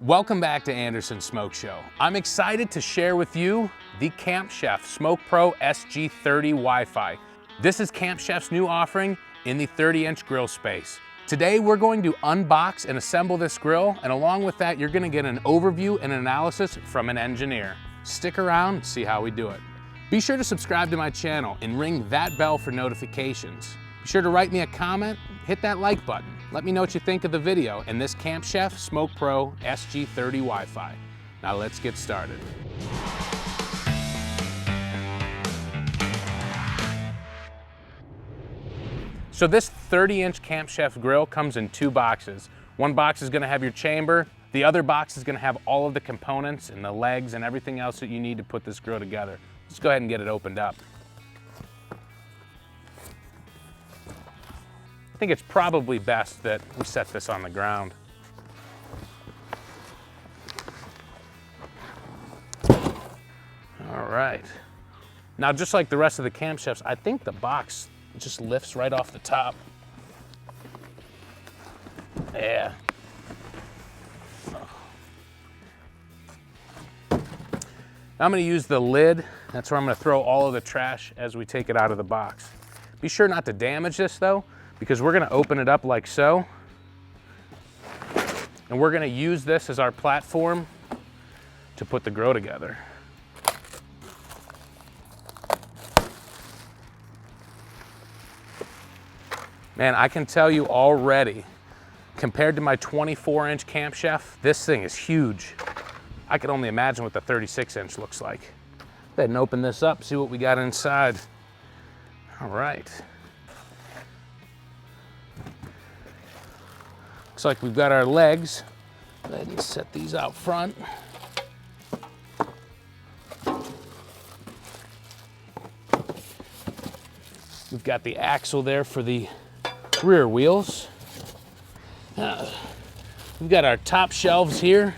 Welcome back to Anderson's Smoke Show. I'm excited to share with you the Camp Chef SmokePro SG30 Wi-Fi. This is Camp Chef's new offering in the 30-inch grill space. Today we're going to unbox and assemble this grill, and along with that you're going to get an overview and analysis from an engineer. Stick around and see how we do it. Be sure to subscribe to my channel and ring that bell for notifications. Be sure to write me a comment, hit that like button. Let me know what you think of the video and this Camp Chef SmokePro SG30 Wi-Fi. Now let's get started. So this 30-inch Camp Chef grill comes in two boxes. One box is gonna have your chamber. The other box is gonna have all of the components and the legs and everything else that you need to put this grill together. Let's go ahead and get it opened up. I think it's probably best that we set this on the ground. All right. Now, just like the rest of the Camp Chefs, I think the box just lifts right off the top. Yeah. Now I'm going to use the lid. That's where I'm going to throw all of the trash as we take it out of the box. Be sure not to damage this though, because we're gonna open it up like so. And we're gonna use this as our platform to put the grill together. Man, I can tell you already, compared to my 24-inch Camp Chef, this thing is huge. I could only imagine what the 36-inch looks like. Go ahead and open this up, see what we got inside. All right. Looks like we've got our legs. Go ahead and set these out front. We've got the axle there for the rear wheels. We've got our top shelves here.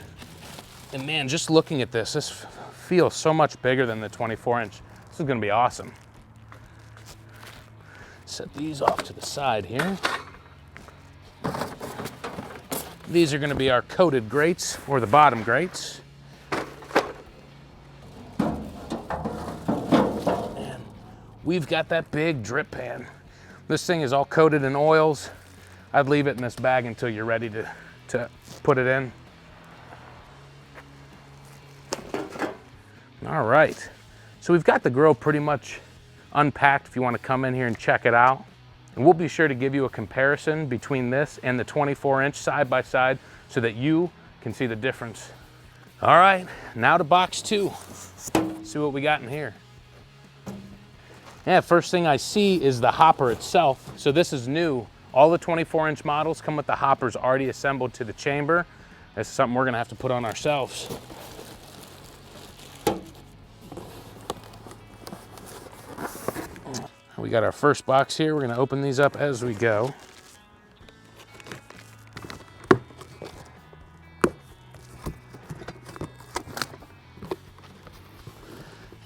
And man, just looking at this, this feels so much bigger than the 24-inch. This is gonna be awesome. Set these off to the side here. These are going to be our coated grates, or the bottom grates. And we've got that big drip pan. This thing is all coated in oils. I'd leave it in this bag until you're ready to put it in. All right, so we've got the grill pretty much unpacked if you want to come in here and check it out. And we'll be sure to give you a comparison between this and the 24-inch side by side so that you can see the difference. All right, now to box two. See what we got in here. Yeah, first thing I see is the hopper itself. So this is new. All the 24-inch models come with the hoppers already assembled to the chamber. This is something we're gonna have to put on ourselves. We got our first box here. We're going to open these up as we go.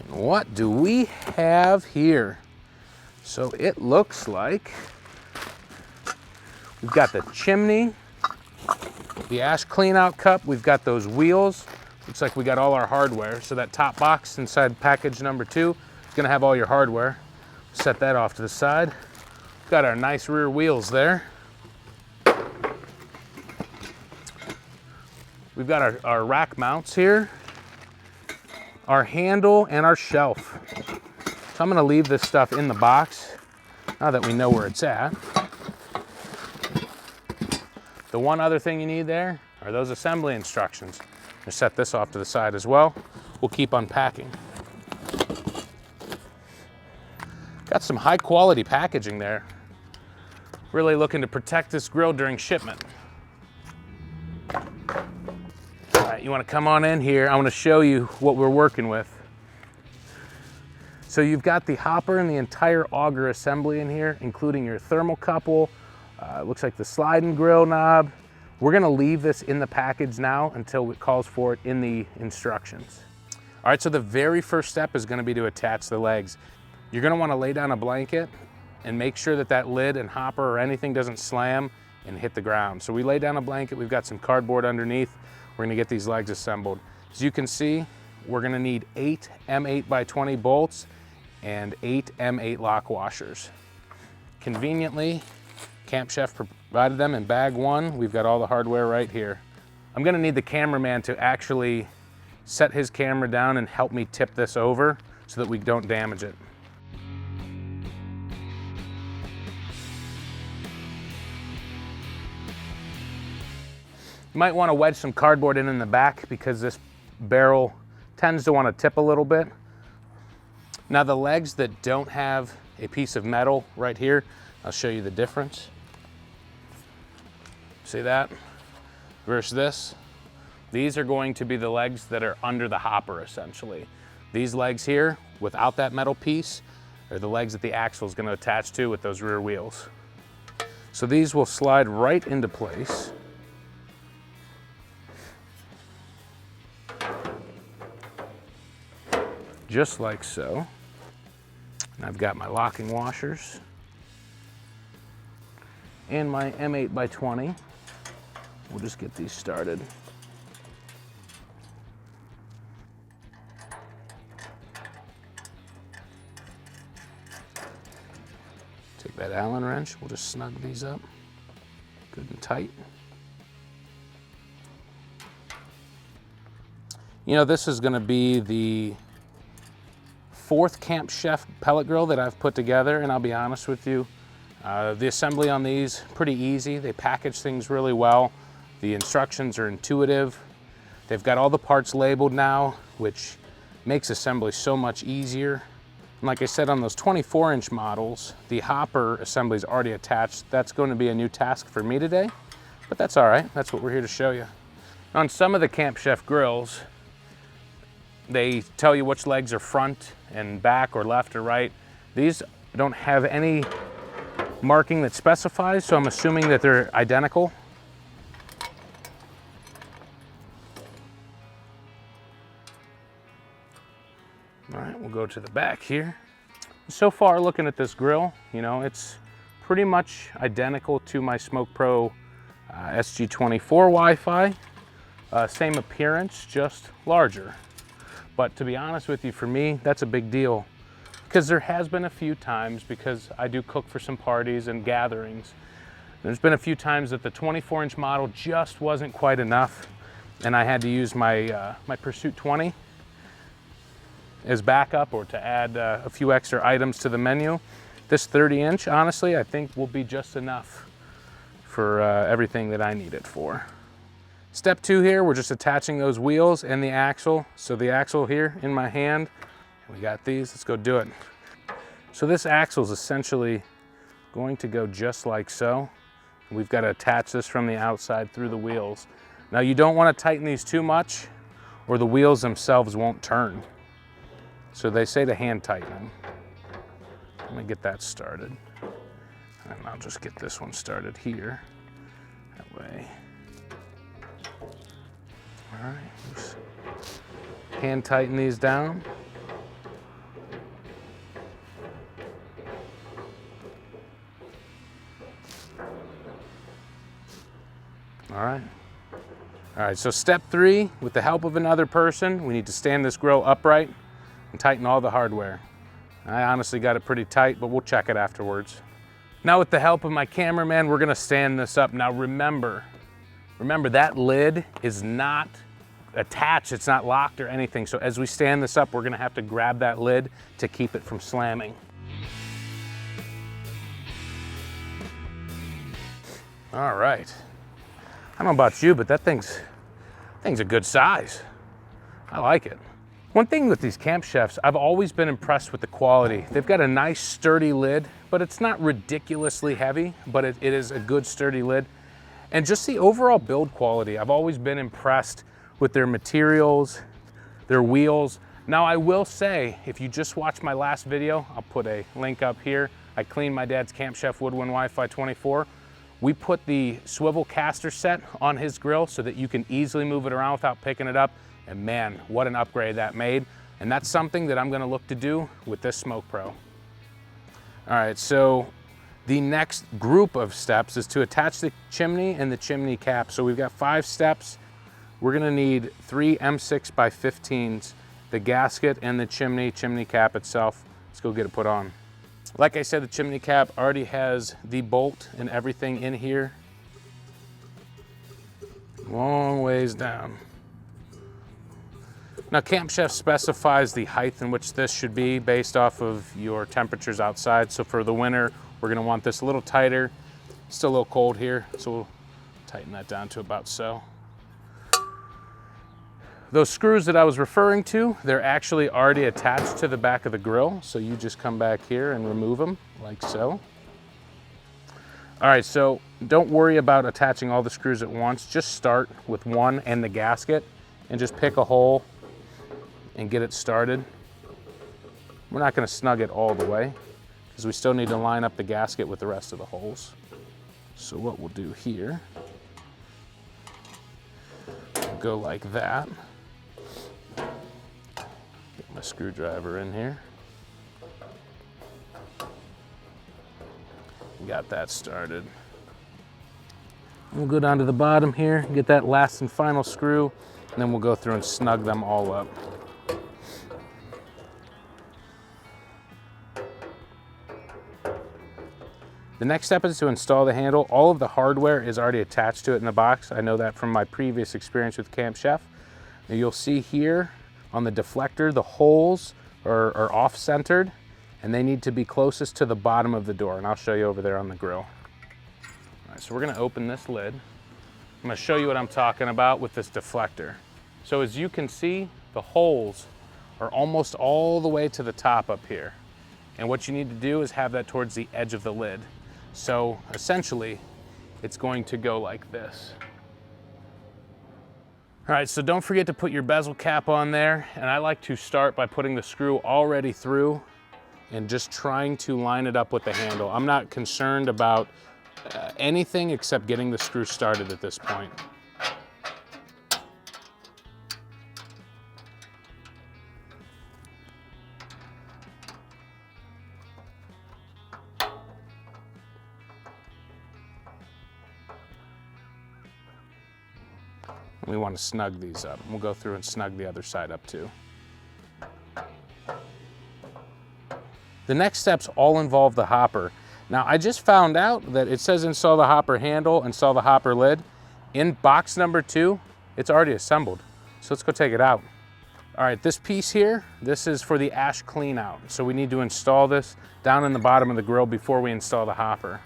And what do we have here? So it looks like we've got the chimney, the ash clean out cup. We've got those wheels. Looks like we got all our hardware. So that top box inside package number 2 is going to have all your hardware. Set that off to the side. Got our nice rear wheels there. We've got our rack mounts here, our handle, and our shelf. So I'm gonna leave this stuff in the box now that we know where it's at. The one other thing you need there are those assembly instructions. Just set this off to the side as well. We'll keep unpacking. Got some high quality packaging there. Really looking to protect this grill during shipment. All right, you wanna come on in here. I wanna show you what we're working with. So you've got the hopper and the entire auger assembly in here, including your thermocouple. Looks like the sliding grill knob. We're gonna leave this in the package now until it calls for it in the instructions. All right, so the very first step is gonna be to attach the legs. You're gonna wanna lay down a blanket and make sure that that lid and hopper or anything doesn't slam and hit the ground. So we lay down a blanket, we've got some cardboard underneath. we're gonna get these legs assembled. As you can see, we're gonna need 8 M8x20 bolts and 8 M8 lock washers. Conveniently, Camp Chef provided them in bag 1. We've got all the hardware right here. I'm gonna need the cameraman to actually set his camera down and help me tip this over so that we don't damage it. You might want to wedge some cardboard in the back because this barrel tends to want to tip a little bit. Now the legs that don't have a piece of metal right here, I'll show you the difference. See that? Versus this. These are going to be the legs that are under the hopper essentially. These legs here, without that metal piece, are the legs that the axle is going to attach to with those rear wheels. So these will slide right into place. Just like so. And I've got my locking washers and my M8x20. We'll just get these started. Take that Allen wrench, we'll just snug these up good and tight. You know, this is going to be the 4th Camp Chef pellet grill that I've put together, and I'll be honest with you, the assembly on these, pretty easy. They package things really well. The instructions are intuitive. They've got all the parts labeled now, which makes assembly so much easier. And like I said, on those 24-inch models, the hopper assembly is already attached. That's going to be a new task for me today, but that's all right. That's what we're here to show you. On some of the Camp Chef grills, they tell you which legs are front and back or left or right. These don't have any marking that specifies, so I'm assuming that they're identical. All right, we'll go to the back here. So far, looking at this grill, you know, it's pretty much identical to my SmokePro SG24 Wi-Fi. Same appearance, just larger. But to be honest with you, for me, that's a big deal because there has been a few times, because I do cook for some parties and gatherings, there's been a few times that the 24-inch model just wasn't quite enough, and I had to use my, my Pursuit 20 as backup or to add a few extra items to the menu. This 30-inch, honestly, I think will be just enough for everything that I need it for. Step 2 here, we're just attaching those wheels and the axle. So the axle here in my hand, we got these, let's go do it. So this axle is essentially going to go just like so. We've got to attach this from the outside through the wheels. Now you don't want to tighten these too much or the wheels themselves won't turn. So they say to hand tighten them. Let me get that started. And I'll just get this one started here. That way. All right, just hand tighten these down. All right, so step 3, with the help of another person, we need to stand this grill upright and tighten all the hardware. I honestly got it pretty tight, but we'll check it afterwards. Now with the help of my cameraman, we're gonna stand this up. Now remember that lid is not attached, it's not locked or anything. So as we stand this up, we're gonna have to grab that lid to keep it from slamming. All right. I don't know about you, but that thing's a good size. I like it. One thing with these Camp Chefs, I've always been impressed with the quality. They've got a nice sturdy lid, but it's not ridiculously heavy, but it is a good sturdy lid. And just the overall build quality, I've always been impressed with their materials, their wheels. Now I will say, if you just watched my last video, I'll put a link up here. I cleaned my dad's Camp Chef Woodwind WiFi 24. We put the swivel caster set on his grill so that you can easily move it around without picking it up. And man, what an upgrade that made. And that's something that I'm gonna look to do with this SmokePro. All right, so the next group of steps is to attach the chimney and the chimney cap. So we've got 5 steps. we're gonna need 3 M6x15s, the gasket and the chimney cap itself. Let's go get it put on. Like I said, the chimney cap already has the bolt and everything in here. Long ways down. Now Camp Chef specifies the height in which this should be based off of your temperatures outside. So for the winter, we're gonna want this a little tighter. Still a little cold here, so we'll tighten that down to about so. Those screws that I was referring to, they're actually already attached to the back of the grill. So you just come back here and remove them like so. All right, so don't worry about attaching all the screws at once. Just start with one and the gasket and just pick a hole and get it started. We're not gonna snug it all the way because we still need to line up the gasket with the rest of the holes. So what we'll do here, we'll go like that. Get my screwdriver in here. Got that started. We'll go down to the bottom here, get that last and final screw, and then we'll go through and snug them all up. The next step is to install the handle. All of the hardware is already attached to it in the box. I know that from my previous experience with Camp Chef. Now you'll see here on the deflector, the holes are off-centered, and they need to be closest to the bottom of the door, and I'll show you over there on the grill. All right, so we're gonna open this lid. I'm gonna show you what I'm talking about with this deflector. So as you can see, the holes are almost all the way to the top up here. And what you need to do is have that towards the edge of the lid. So essentially, it's going to go like this. All right, so don't forget to put your bezel cap on there. And I like to start by putting the screw already through and just trying to line it up with the handle. I'm not concerned about anything except getting the screw started at this point. We want to snug these up. We'll go through and snug the other side up too. The next steps all involve the hopper. Now I just found out that it says install the hopper handle, install the hopper lid. In box number 2, it's already assembled. So let's go take it out. All right, this piece here, this is for the ash clean out. So we need to install this down in the bottom of the grill before we install the hopper.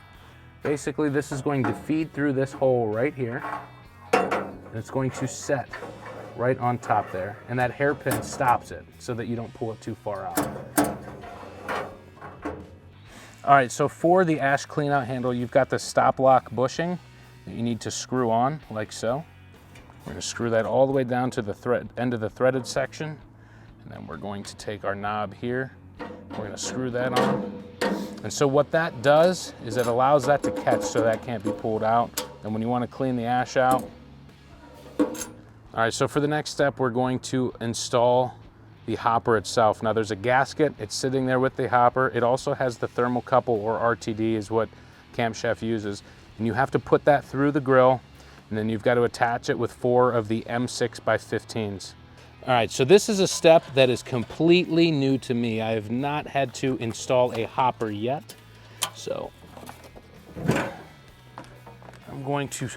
Basically, this is going to feed through this hole right here. And it's going to set right on top there. And that hairpin stops it so that you don't pull it too far out. All right, so for the ash clean out handle, you've got the stop lock bushing that you need to screw on like so. We're gonna screw that all the way down to the end of the threaded section. And then we're going to take our knob here. We're gonna screw that on. And so what that does is it allows that to catch so that can't be pulled out. And when you wanna clean the ash out. All right, so for the next step, we're going to install the hopper itself. Now there's a gasket, it's sitting there with the hopper. It also has the thermocouple, or RTD is what Camp Chef uses. And you have to put that through the grill, and then you've got to attach it with 4 of the M6x15s. All right, so this is a step that is completely new to me. I have not had to install a hopper yet. So I'm going to,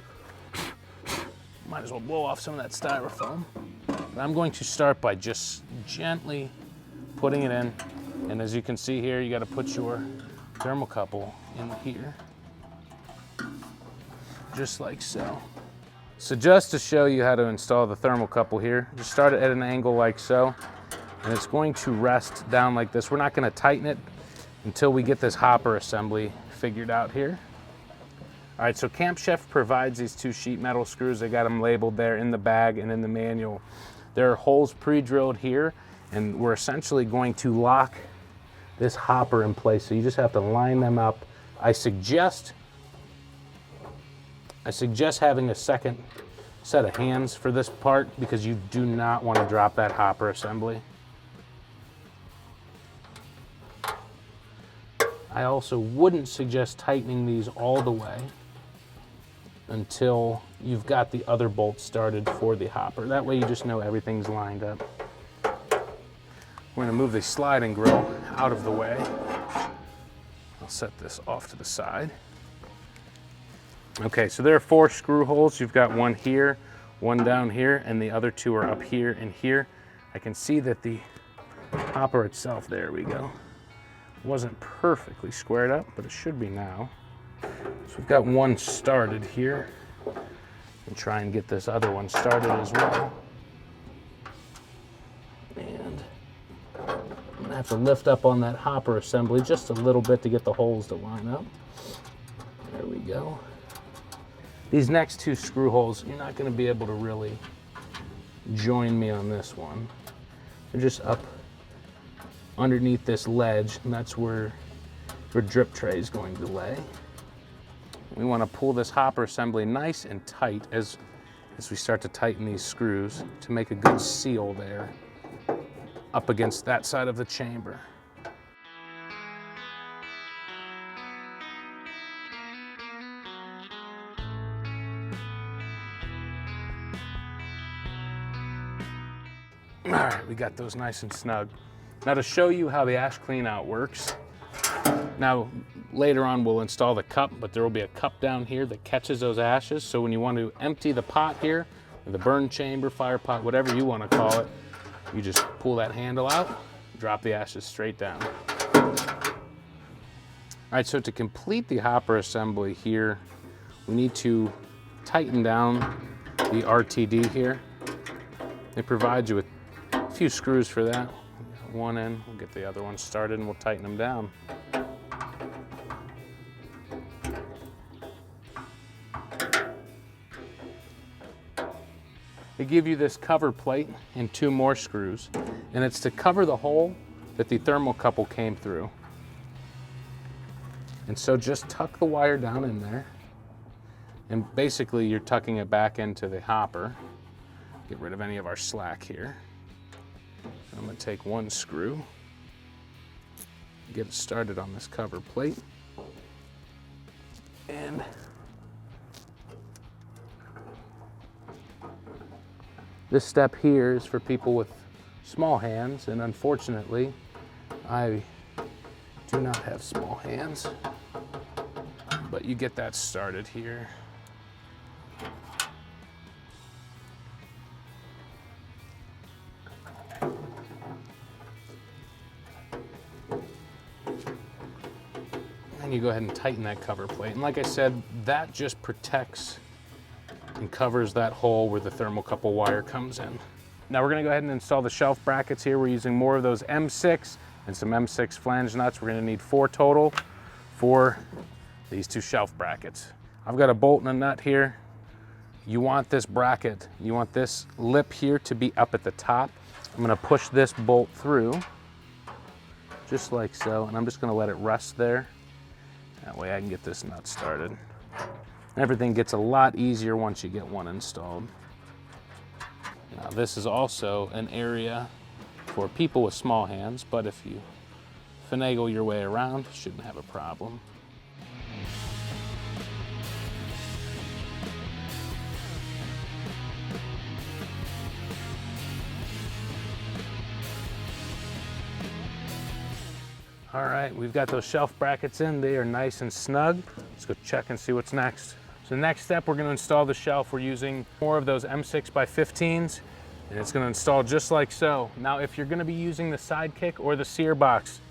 might as well blow off some of that styrofoam. But I'm going to start by just gently putting it in. And as you can see here, you got to put your thermocouple in here. Just like so. So just to show you how to install the thermocouple here, just start it at an angle like so. And it's going to rest down like this. We're not going to tighten it until we get this hopper assembly figured out here. All right, so Camp Chef provides these 2 sheet metal screws. They got them labeled there in the bag and in the manual. There are holes pre-drilled here, and we're essentially going to lock this hopper in place. So you just have to line them up. I suggest having a second set of hands for this part because you do not want to drop that hopper assembly. I also wouldn't suggest tightening these all the way. until you've got the other bolts started for the hopper. That way you just know everything's lined up. We're gonna move the sliding grill out of the way. I'll set this off to the side. Okay, so there are 4 screw holes. You've got one here, one down here, and the other 2 are up here and here. I can see that the hopper itself, there we go, wasn't perfectly squared up, but it should be now. So we've got one started here, and try and get this other one started as well. And I'm gonna have to lift up on that hopper assembly just a little bit to get the holes to line up. There we go. These next 2 screw holes, you're not gonna be able to really join me on this one. They're just up underneath this ledge, and that's where your drip tray is going to lay. We want to pull this hopper assembly nice and tight as we start to tighten these screws to make a good seal there up against that side of the chamber. All right, we got those nice and snug. Now to show you how the ash clean out works, now later on we'll install the cup, but there will be a cup down here that catches those ashes. So when you want to empty the pot here, or the burn chamber, fire pot, whatever you want to call it, you just pull that handle out, drop the ashes straight down. All right, so to complete the hopper assembly here, we need to tighten down the RTD here. It provides you with a few screws for that. One in, we'll get the other one started and we'll tighten them down. They give you this cover plate and 2 more screws, and it's to cover the hole that the thermocouple came through. And so just tuck the wire down in there, and basically you're tucking it back into the hopper. Get rid of any of our slack here. I'm going to take 1 screw, get it started on this cover plate, and this step here is for people with small hands, and unfortunately I do not have small hands, but you get that started here. And you go ahead and tighten that cover plate. And like I said, that just protects and covers that hole where the thermocouple wire comes in. Now we're gonna go ahead and install the shelf brackets here. We're using more of those M6 and some M6 flange nuts. We're gonna need 4 total for these 2 shelf brackets. I've got a bolt and a nut here. You want this bracket, you want this lip here to be up at the top. I'm gonna push this bolt through, just like so, and I'm just gonna let it rest there. That way I can get this nut started. Everything gets a lot easier once you get one installed. Now this is also an area for people with small hands, but if you finagle your way around, you shouldn't have a problem. All right, we've got those shelf brackets in. They are nice and snug. Let's go check and see what's next. So the next step, we're gonna install the shelf. We're using more of those M6x15s, and it's gonna install just like so. Now, if you're gonna be using the Sidekick or the sear box,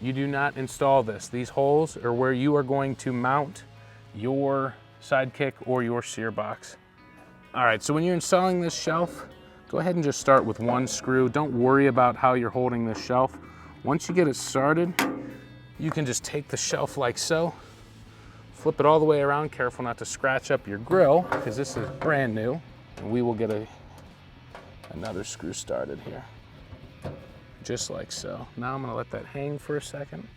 you do not install this. These holes are where you are going to mount your Sidekick or your sear box. All right, so when you're installing this shelf, go ahead and just start with 1 screw. Don't worry about how you're holding this shelf. Once you get it started, you can just take the shelf like so, flip it all the way around, careful not to scratch up your grill, because this is brand new, and we will get another screw started here, just like so. Now I'm gonna let that hang for a second.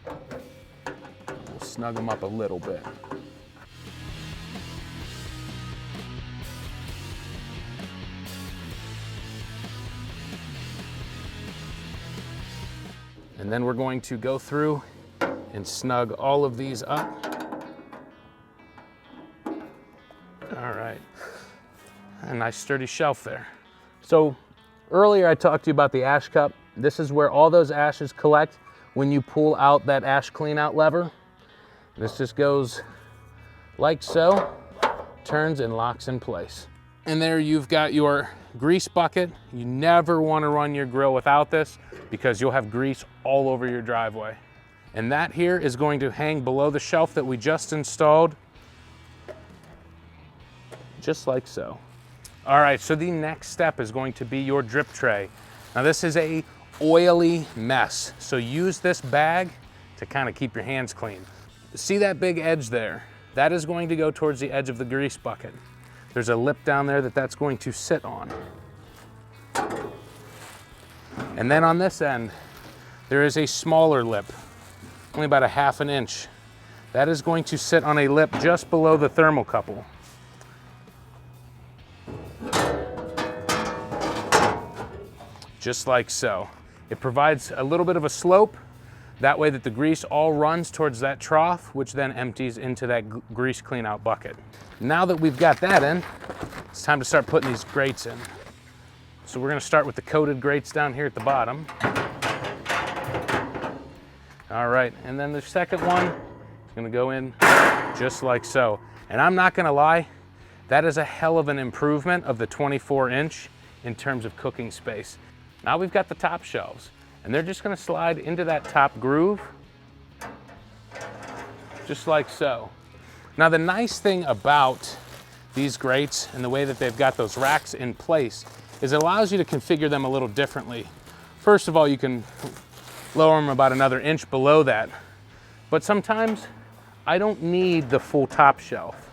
We'll snug them up a little bit. And then we're going to go through and snug all of these up. nice sturdy shelf there. So earlier I talked to you about the ash cup. This is where all those ashes collect when you pull out that ash clean out lever. This just goes like so, turns and locks in place. And there you've got your grease bucket. You never want to run your grill without this because you'll have grease all over your driveway. And that here is going to hang below the shelf that we just installed, just like so. All right, so the next step is going to be your drip tray. Now this is a oily mess, so use this bag to kind of keep your hands clean. See that big edge there? That is going to go towards the edge of the grease bucket. There's a lip down there that's going to sit on. And then on this end, there is a smaller lip, only about 1/2 inch. That is going to sit on a lip just below the thermocouple. Just like so. It provides a little bit of a slope, that way that the grease all runs towards that trough, which then empties into that grease clean out bucket. Now that we've got that in, it's time to start putting these grates in. So we're gonna start with the coated grates down here at the bottom. All right, and then the second one is gonna go in just like so. And I'm not gonna lie, that is a hell of an improvement of the 24-inch in terms of cooking space. Now we've got the top shelves, and they're just gonna slide into that top groove, just like so. Now the nice thing about these grates and the way that they've got those racks in place is it allows you to configure them a little differently. First of all, you can lower them about another inch below that, but sometimes I don't need the full top shelf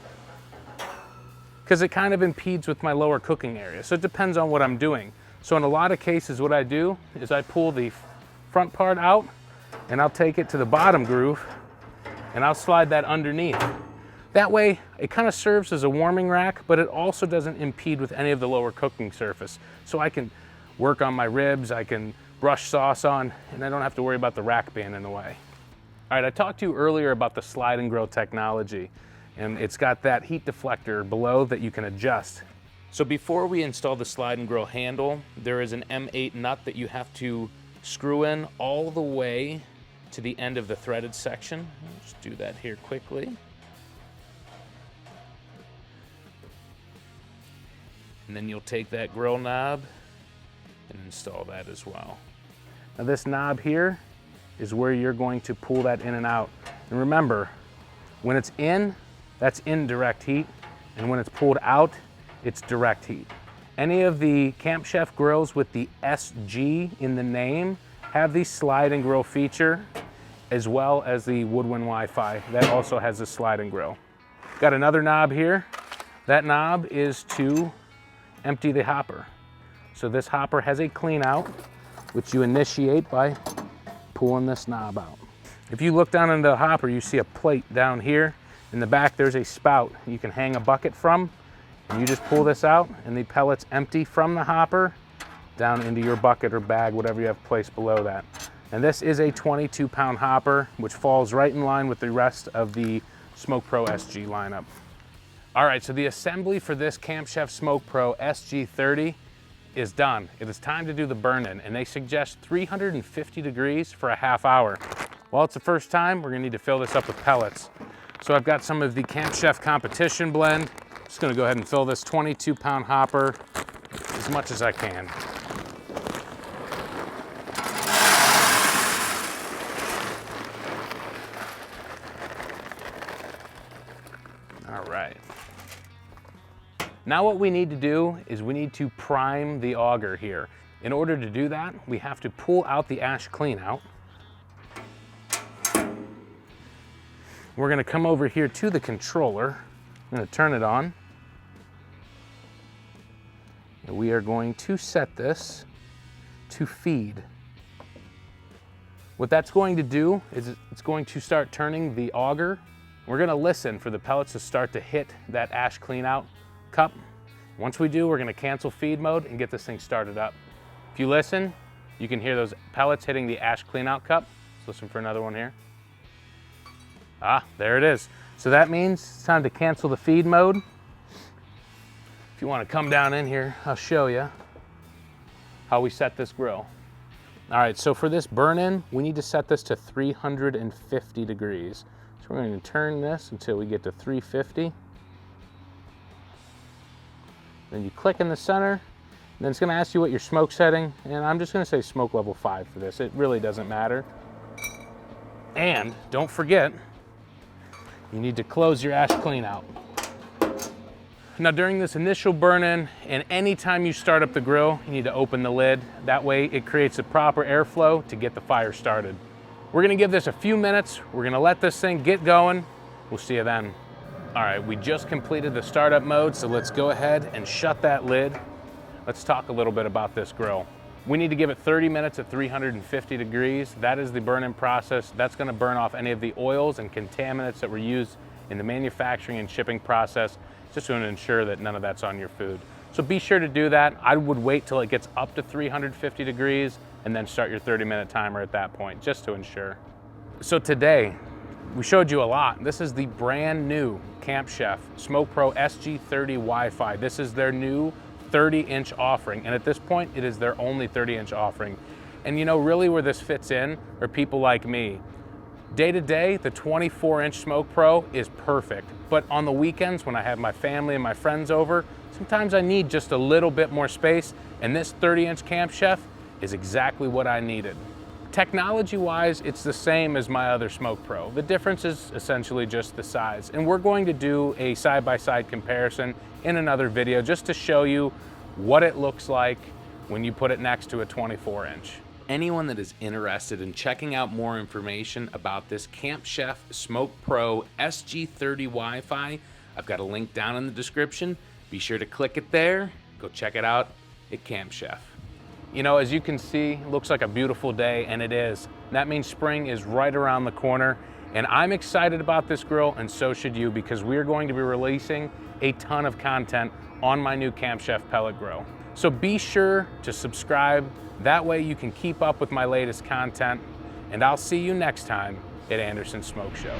because it kind of impedes with my lower cooking area. So it depends on what I'm doing. So in a lot of cases, what I do is I pull the front part out and I'll take it to the bottom groove and I'll slide that underneath. That way, it kind of serves as a warming rack, but it also doesn't impede with any of the lower cooking surface. So I can work on my ribs, I can brush sauce on, and I don't have to worry about the rack being in the way. All right, I talked to you earlier about the slide and grill technology, and it's got that heat deflector below that you can adjust. So before we install the slide and grill handle, there is an M8 nut that you have to screw in all the way to the end of the threaded section. I'll just do that here quickly. And then you'll take that grill knob and install that as well. Now this knob here is where you're going to pull that in and out. And remember, when it's in, that's indirect heat, and when it's pulled out, it's direct heat. Any of the Camp Chef grills with the SG in the name have the slide and grill feature, as well as the Woodwind WiFi. That also has a slide and grill. Got another knob here. That knob is to empty the hopper. So this hopper has a clean out, which you initiate by pulling this knob out. If you look down into the hopper, you see a plate down here. In the back, there's a spout you can hang a bucket from. And you just pull this out and the pellets empty from the hopper down into your bucket or bag, whatever you have placed below that. And this is a 22-pound hopper, which falls right in line with the rest of the SmokePro SG lineup. All right, so the assembly for this Camp Chef SmokePro SG30 is done. It is time to do the burn-in, and they suggest 350 degrees for a ½ hour. While it's the first time, we're gonna need to fill this up with pellets. So I've got some of the Camp Chef competition blend. Just gonna go ahead and fill this 22-pound hopper as much as I can. All right. Now what we need to do is we need to prime the auger here. In order to do that, we have to pull out the ash clean out. We're gonna come over here to the controller. I'm gonna turn it on. And we are going to set this to feed. What that's going to do is it's going to start turning the auger. We're gonna listen for the pellets to start to hit that ash clean out cup. Once we do, we're gonna cancel feed mode and get this thing started up. If you listen, you can hear those pellets hitting the ash clean out cup. Let's listen for another one here. Ah, there it is. So that means it's time to cancel the feed mode. If you want to come down in here, I'll show you how we set this grill. All right, so for this burn-in, we need to set this to 350 degrees. So we're going to turn this until we get to 350. Then you click in the center, and then it's going to ask you what your smoke setting, and I'm just going to say smoke level 5 for this. It really doesn't matter. And don't forget, you need to close your ash clean out. Now during this initial burn-in, and anytime you start up the grill, you need to open the lid. That way it creates a proper airflow to get the fire started. We're gonna give this a few minutes. We're gonna let this thing get going. We'll see you then. All right, we just completed the startup mode, so let's go ahead and shut that lid. Let's talk a little bit about this grill. We need to give it 30 minutes at 350 degrees. That is the burn-in process. That's gonna burn off any of the oils and contaminants that were used in the manufacturing and shipping process, just to ensure that none of that's on your food. So be sure to do that. I would wait till it gets up to 350 degrees and then start your 30-minute timer at that point, just to ensure. So today, we showed you a lot. This is the brand new Camp Chef SmokePro SG30 Wi-Fi. This is their new 30-inch offering, and at this point, it is their only 30-inch offering. And you know, really where this fits in are people like me. Day to day, the 24-inch SmokePro is perfect, but on the weekends when I have my family and my friends over, sometimes I need just a little bit more space, and this 30-inch Camp Chef is exactly what I needed. Technology-wise, it's the same as my other SmokePro. The difference is essentially just the size, and we're going to do a side-by-side comparison in another video just to show you what it looks like when you put it next to a 24-inch. Anyone that is interested in checking out more information about this Camp Chef SmokePro SG30 Wi-Fi, I've got a link down in the description. Be sure to click it there. Go check it out at Camp Chef. You know, as you can see, it looks like a beautiful day, and it is. That means spring is right around the corner, and I'm excited about this grill, and so should you, because we're going to be releasing a ton of content on my new Camp Chef pellet grill. So be sure to subscribe. That way you can keep up with my latest content, and I'll see you next time at Anderson Smoke Show.